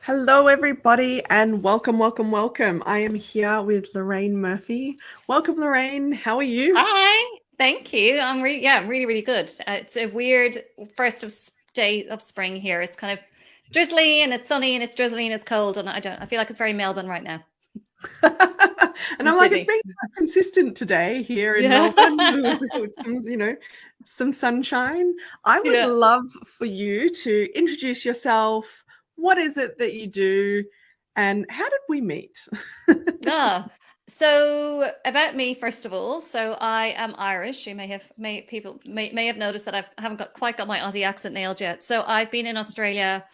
Hello, everybody, and welcome, welcome, welcome. I am here with Lorraine Murphy. Welcome, Lorraine. How are you? Hi, thank you. I'm really, really good. It's a weird day of spring here. It's kind of drizzly and it's sunny and it's drizzly and it's cold, and I feel like it's very Melbourne right now And in I'm like, it's Sydney. been quite consistent today here in Yeah. Melbourne with some sunshine. I would Yeah. love for you to introduce yourself. What is it that you do, and how did we meet? Ah, so about me, first of all. So I am Irish. You may have noticed that I haven't quite got my Aussie accent nailed yet. So I've been in Australia.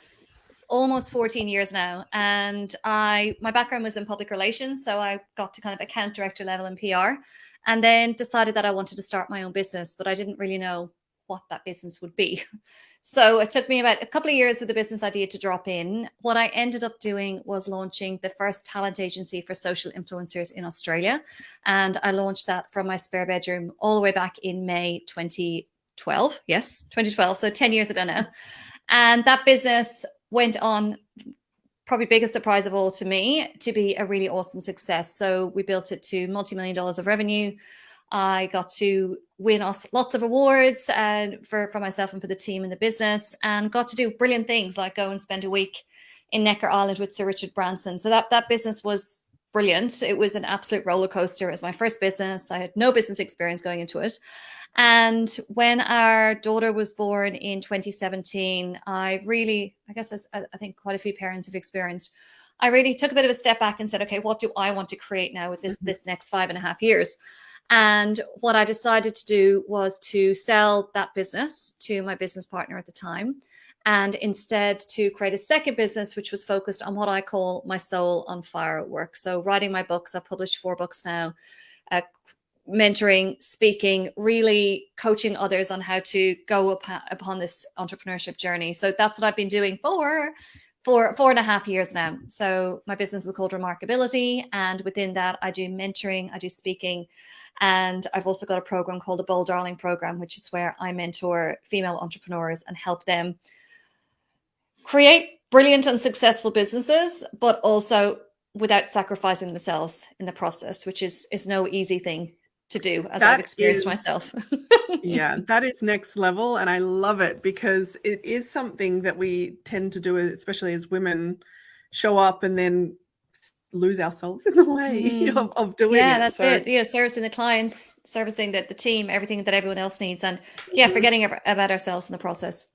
It's almost 14 years now, and my background was in public relations, so I got to kind of account director level in PR, and then decided that I wanted to start my own business, but I didn't really know what that business would be. So it took me about a couple of years with the business idea to drop in. What I ended up doing was launching the first talent agency for social influencers in Australia. And I launched that from my spare bedroom all the way back in May 2012. Yes, 2012. So 10 years ago now. And that business went on, probably biggest surprise of all to me, to be a really awesome success. So we built it to multi-million dollars of revenue. I got to win us lots of awards and for myself and for the team in the business, and got to do brilliant things like go and spend a week in Necker Island with Sir Richard Branson. So that business was brilliant. It was an absolute roller coaster. It was my first business. I had no business experience going into it. And when our daughter was born in 2017, I guess as I think quite a few parents have experienced, I really took a bit of a step back and said, okay, what do I want to create now with this next 5.5 years? And what I decided to do was to sell that business to my business partner at the time, and instead to create a second business, which was focused on what I call my soul on fire work. So writing my books, I've published 4 books now, uh, mentoring, speaking, really coaching others on how to go upon this entrepreneurship journey. So that's what I've been doing for 4.5 years now. So my business is called Remarkability, and within that, I do mentoring, I do speaking, and I've also got a program called the Bold Darling Program, which is where I mentor female entrepreneurs and help them create brilliant and successful businesses, but also without sacrificing themselves in the process, which is no easy thing to do, as I've That experienced is myself. Yeah, that is next level. And I love it because it is something that we tend to do, especially as women, show up and then lose ourselves in the way Mm. of doing Yeah, it. that's So, it. Yeah, servicing the clients, servicing the team, everything that everyone else needs, and yeah, mhm, forgetting about ourselves in the process.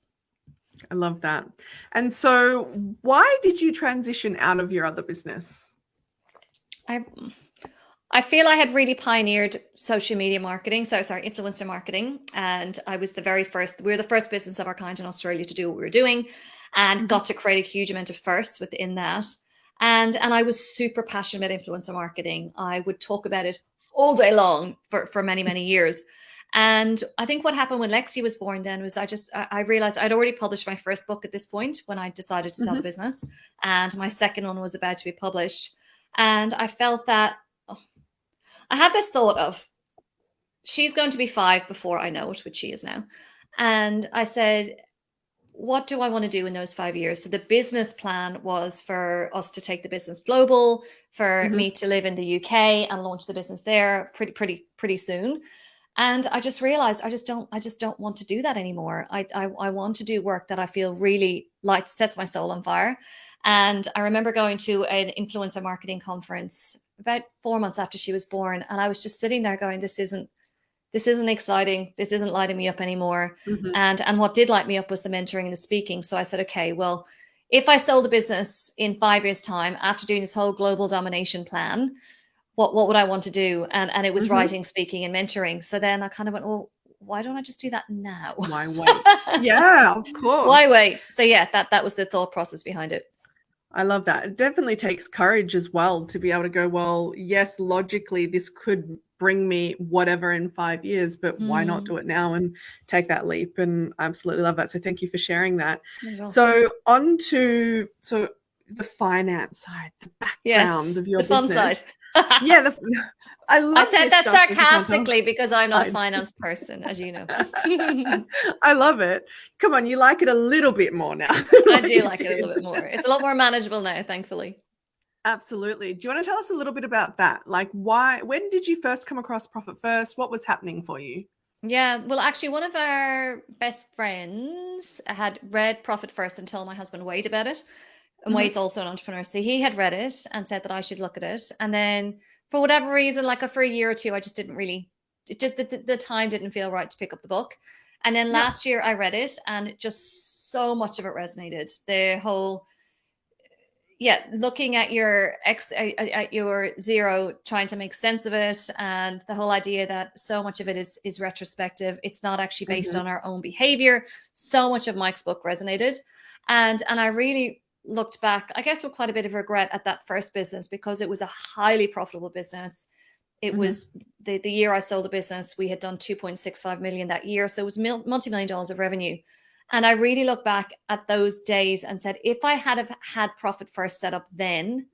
I love that. And so, why did you transition out of your other business? I I feel I had really pioneered social media marketing, so sorry, influencer marketing, and I was the very first. We were the first business of our kind in Australia to do what we were doing, and Mhm, got to create a huge amount of firsts within that. And I was super passionate about influencer marketing. I would talk about it all day long for many years. And I think what happened when Lexi was born then was I realized I'd already published my first book at this point when I decided to sell the mhm, business, and my second one was about to be published. And I felt that I had this thought of she's going to be 5 before I know it, which she is now. And I said, what do I want to do in those 5 years? So the business plan was for us to take the business global, for mhm. me to live in the UK and launch the business there pretty soon. And I just realized I just don't want to do that anymore. I want to do work that I feel really like sets my soul on fire. And I remember going to an influencer marketing conference about 4 months after she was born, and I was just sitting there going, this isn't exciting. This isn't lighting me up anymore. Mhm. And what did light me up was the mentoring and the speaking. So I said, okay, well, if I sold a business in 5 years' time after doing this whole global domination plan, what would I want to do? And it was Mhm. writing, speaking, and mentoring. So then I kind of went, well, why don't I just do that now? Why wait? Yeah, of Why course. wait? So yeah, that was the thought process behind it. I love that. It definitely takes courage as well to be able to go, well, yes, logically, this could bring me whatever in 5 years, but why not Mm, do it now and take that leap? And I absolutely love that. So thank you for sharing that. not at all. So on to, so the finance side, the background Yes, of your the fun side. business. Yeah, I I love said this that stuff if you can't tell. sarcastically because I'm not a Fine. finance person, as you know. I love it. Come on, you like it a little bit more now than I what do you like it a did. little bit more. It's a lot more manageable now, thankfully. Absolutely. Do you want to tell us a little bit about that? Like, when did you first come across Profit First? What was happening for you? Yeah, well, actually, one of our best friends had read Profit First and told my husband Wade about it. And Hmm. Wade's also an entrepreneur. So he had read it and said that I should look at it. And then for whatever reason, like for a year or two, I just didn't really, the time didn't feel right to pick up the book. And then Yep. last year I read it and just so much of it resonated. The whole, yeah, looking at your at your zero, trying to make sense of it, and the whole idea that so much of it is retrospective. It's not actually based Hmm. on our own behavior. So much of Mike's book resonated, and I really looked back, I guess, with quite a bit of regret at that first business because it was a highly profitable business. It Hmm. was the year I sold the business, we had done 2.65 million that year, so it was multi-million dollars of revenue. And I really look back at those days and said, if I had have had Profit First set up then,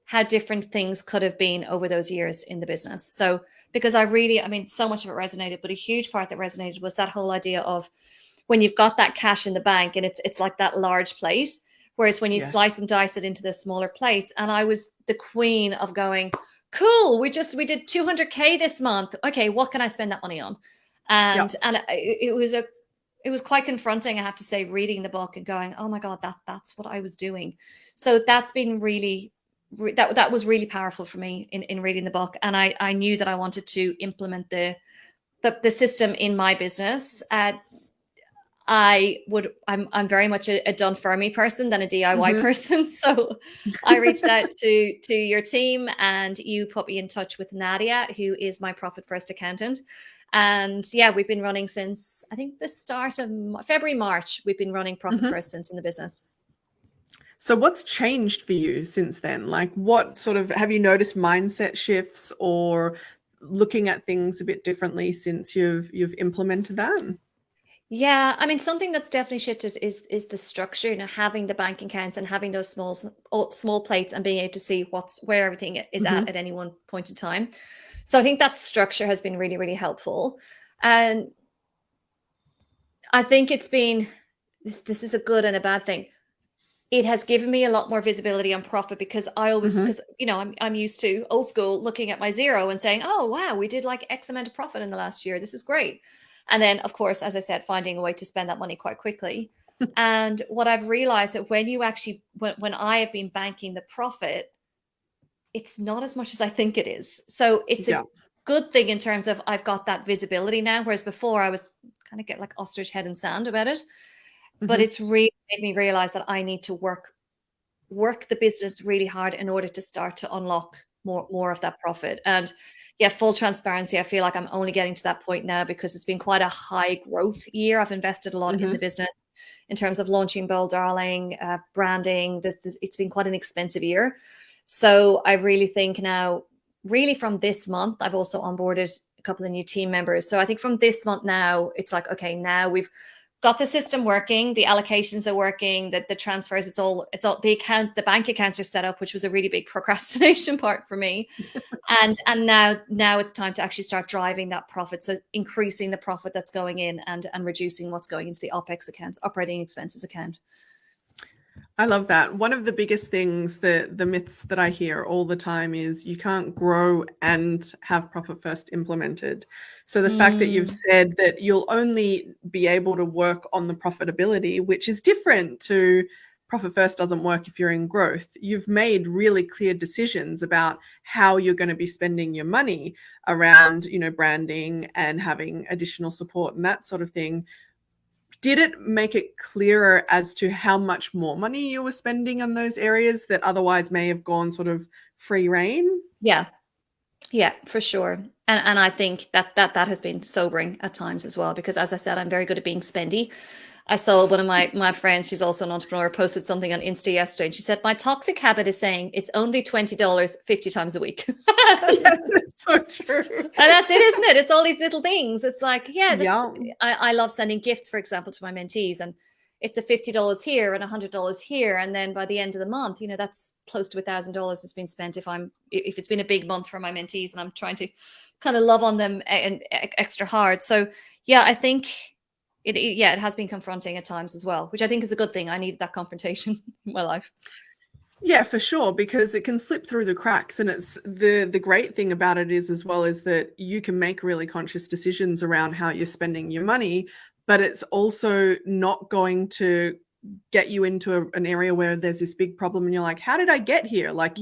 how different things could have been over those years in the business. So, because I mean, so much of it resonated, but a huge part that resonated was that whole idea of when you've got that cash in the bank and it's like that large plate, whereas when you Yes. slice and dice it into the smaller plates, and I was the queen of going, cool, we did 200K this month. Okay, what can I spend that money on? And Yep. it was quite confronting, I have to say, reading the book and going, oh my god, that's what I was doing. So that's been really that was really powerful for me in reading the book, and I knew that I wanted to implement the system in my business. I'm very much a done for me person than a DIY Hmm. person. So I reached out to your team and you put me in touch with Nadia, who is my Profit First accountant. And yeah, we've been running since I think the start of February, March. We've been running Profit Hmm. First since in the business. So what's changed for you since then? Like, what sort of, have you noticed mindset shifts or looking at things a bit differently since you've implemented that? Yeah, I mean, something that's definitely shifted is the structure, having the bank accounts and having those small plates and being able to see where everything is Hmm. at any one point in time. So I think that structure has been really, really helpful. And I think it's been this is a good and a bad thing. It has given me a lot more visibility on profit because Hmm. because I'm used to old school looking at my zero and saying, oh wow, we did like X amount of profit in the last year. This is great. And then of course, as I said, finding a way to spend that money quite quickly. And what I've realized that when you actually when I have been banking the profit, it's not as much as I think it is. So it's Yeah. a good thing in terms of I've got that visibility now. Whereas before I was kind of get like ostrich head and sand about it. But Hmm. it's really made me realize that I need to work the business really hard in order to start to unlock more of that profit. And yeah, full transparency, I feel like I'm only getting to that point now because it's been quite a high growth year. I've invested a lot in the Hmm. business in terms of launching Bold Darling, branding. It's been quite an expensive year. So I really think now, really from this month, I've also onboarded a couple of new team members. So I think from this month now, it's like, okay, now we've got the system working, the allocations are working, that the transfers, it's all the bank accounts are set up, which was a really big procrastination part for me. And now it's time to actually start driving that profit. So increasing the profit that's going in and reducing what's going into the OPEX accounts, operating expenses account. I love that. One of the biggest things, the myths that I hear all the time is you can't grow and have Profit First implemented. So the fact that you've Mm, said that you'll only be able to work on the profitability, which is different to Profit First doesn't work if you're in growth. You've made really clear decisions about how you're going to be spending your money around, branding and having additional support and that sort of thing. Did it make it clearer as to how much more money you were spending on those areas that otherwise may have gone sort of free reign? yeah. Yeah, for sure. And I think that has been sobering at times as well, because as I said, I'm very good at being spendy. I saw one of my friends, she's also an entrepreneur, posted something on Insta yesterday, and she said, my toxic habit is saying it's only $20 50 times a week. Yes, it's so true. And that's it, isn't it? It's all these little things. It's like, yeah, Yeah. I love sending gifts, for example, to my mentees. And it's a $50 here and $100 here, and then by the end of the month, that's close to $1,000 has been spent if it's been a big month for my mentees, and I'm trying to kind of love on them and extra hard. So yeah, I think it has been confronting at times as well, which I think is a good thing. I needed that confrontation in my life. Yeah, for sure, because it can slip through the cracks. And it's the great thing about it is, as well, is that you can make really conscious decisions around how you're spending your money, but it's also not going to get you into an area where there's this big problem and you're like, how did I get here? Like,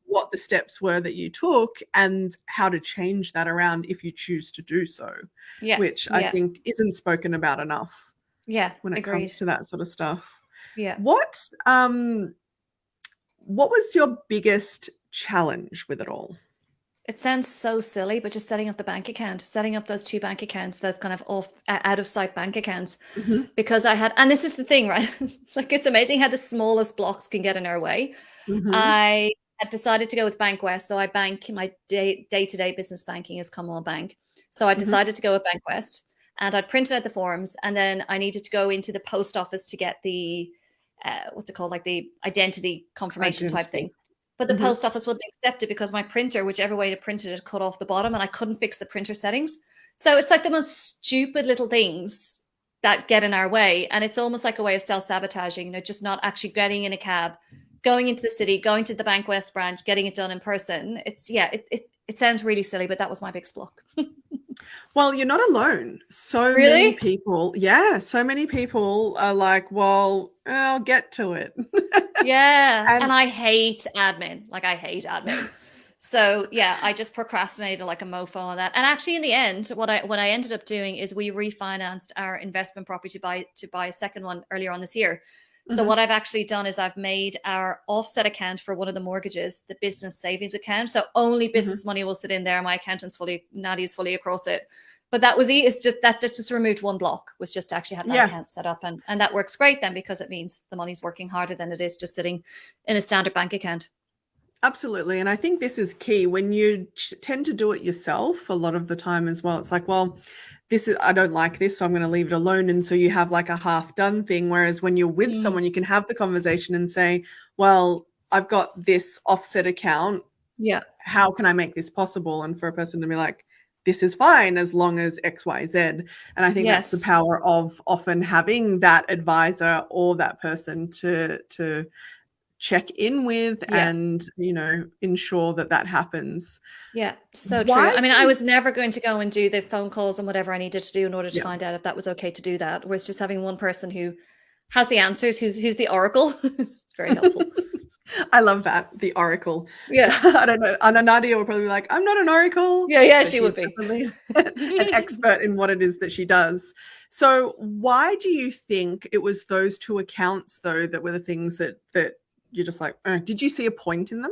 what the steps were that you took and how to change that around if you choose to do so, Yeah. which I think isn't spoken about enough when it Agreed. comes to that sort of stuff. Yeah. What was your biggest challenge with it all? It sounds so silly, but just setting up the bank account, setting up those 2 bank accounts, those kind of out of sight bank accounts, because and this is the thing, right? It's amazing how the smallest blocks can get in our way. I had decided to go with Bank West. So I bank my day-to-day business banking is Commonwealth Bank. So I decided to go with Bank West, and I printed out the forms, and then I needed to go into the post office to get the what's it called, like the identity confirmation type thing. But the post office wouldn't accept it because my printer, whichever way to print it, cut off the bottom, and I couldn't fix the printer settings. So it's like the most stupid little things that get in our way. And it's almost like a way of self-sabotaging, just not actually getting in a cab, going into the city, going to the Bank West branch, getting it done in person. It sounds really silly, but that was my biggest block. Well, you're not alone. So Really? so many people are like, well, I'll get to it. Yeah. And I hate admin. I hate admin. So yeah, I just procrastinated like a mofo on that. And actually in the end, what I ended up doing is we refinanced our investment property to buy a second one earlier on this year. So what I've actually done is I've made our offset account for one of the mortgages the business savings account. So only business money will sit in there. My accountant's Nadia is fully across it. But that was it's just that just removed one block, was just to actually have that account set up. And that works great then, because it means the money's working harder than it is just sitting in a standard bank account. Absolutely. And I think this is key when you tend to do it yourself a lot of the time as well. It's like, well, I don't like this, so I'm going to leave it alone. And so you have like a half done thing. Whereas when you're with someone, you can have the conversation and say, well, I've got this offset account. Yeah. How can I make this possible? And for a person to be like, this is fine as long as X, Y, Z. And I think that's the power of often having that advisor or that person to check in with and, ensure that happens. Yeah, so true. I mean, I was never going to go and do the phone calls and whatever I needed to do in order to find out if that was okay to do that. Whereas just having one person who has the answers, who's the oracle, is very helpful. I love that, the oracle. Yeah. I don't know. And Nadia will probably be like, I'm not an oracle. Yeah, she would be. An expert in what it is that she does. So why do you think it was those 2 accounts, though, that were the things that you're just like, did you see a point in them?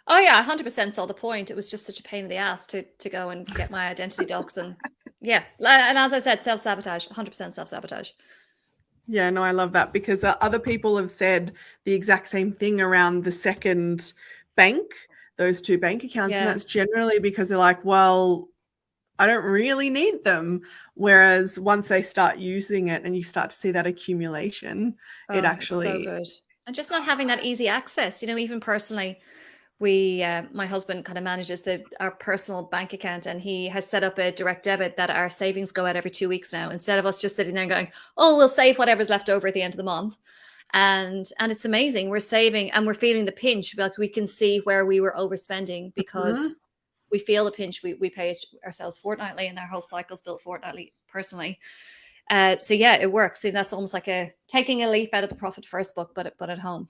Oh yeah, 100% saw the point. It was just such a pain in the ass to go and get my identity docs. And yeah. And as I said, self-sabotage, 100% self-sabotage. Yeah, no, I love that, because other people have said the exact same thing around the second bank, those 2 bank accounts. And that's generally because they're like, well, I don't really need them. Whereas once they start using it and you start to see that accumulation, it actually... It's so good. And just not having that easy access, even personally, my husband kind of manages our personal bank account, and he has set up a direct debit that our savings go out every 2 weeks now, instead of us just sitting there and going, oh, we'll save whatever's left over at the end of the month. And it's amazing. We're saving and we're feeling the pinch. Like, we can see where we were overspending because we feel the pinch. We pay it ourselves fortnightly, and our whole cycle's built fortnightly personally. So yeah, it works. And that's almost like taking a leaf out of the Profit First book, but at home.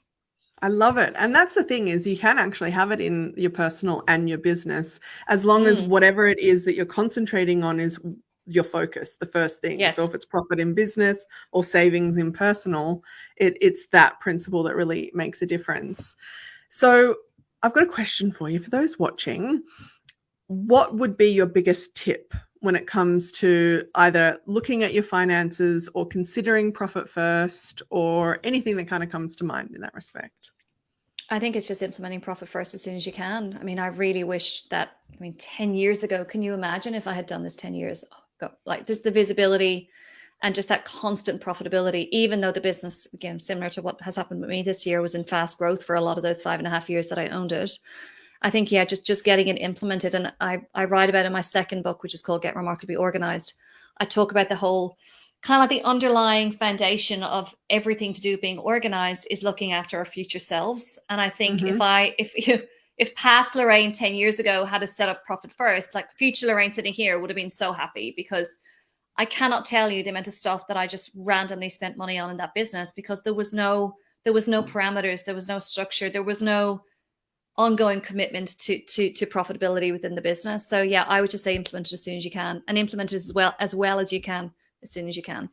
I love it. And that's the thing, is you can actually have it in your personal and your business, as long as whatever it is that you're concentrating on is your focus, the first thing. Yes. So if it's profit in business or savings in personal, it's that principle that really makes a difference. So I've got a question for you. For those watching, what would be your biggest tip when it comes to either looking at your finances or considering profit first, or anything that kind of comes to mind in that respect? I think it's just implementing profit first as soon as you can. I mean, I really wish that, 10 years ago, can you imagine if I had done this 10 years ago? Like, just the visibility and just that constant profitability, even though the business, again, similar to what has happened with me this year, was in fast growth for a lot of those 5.5 years that I owned it. I think, yeah, just getting it implemented. And I write about in my second book, which is called Get Remarkably Organized. I talk about the whole kind of the underlying foundation of everything to do with being organized is looking after our future selves. And I think if past Lorraine 10 years ago had a set up profit first, like future Lorraine sitting here would have been so happy, because I cannot tell you the amount of stuff that I just randomly spent money on in that business because there was no parameters, there was no structure, there was no ongoing commitment to profitability within the business. So yeah, I would just say implement it as soon as you can, and implement it as well as you can as soon as you can.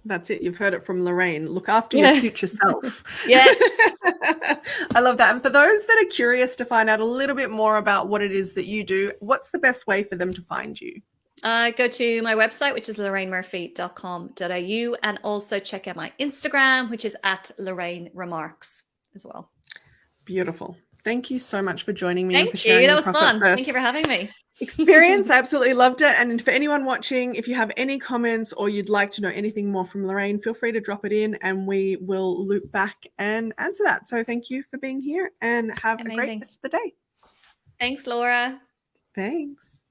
That's it. You've heard it from Lorraine. Look after your future self. Yes. I love that. And for those that are curious to find out a little bit more about what it is that you do, what's the best way for them to find you? Go to my website, which is lorrainemurphy.com.au, and also check out my Instagram, which is at Lorraine Remarks as well. Beautiful. Thank you so much for joining me. Thank and for sharing you. That was Profit fun. First Thank you for having me. Experience. I absolutely loved it. And for anyone watching, if you have any comments or you'd like to know anything more from Lorraine, feel free to drop it in and we will loop back and answer that. So thank you for being here and have a great rest of the day. Thanks, Laura. Thanks.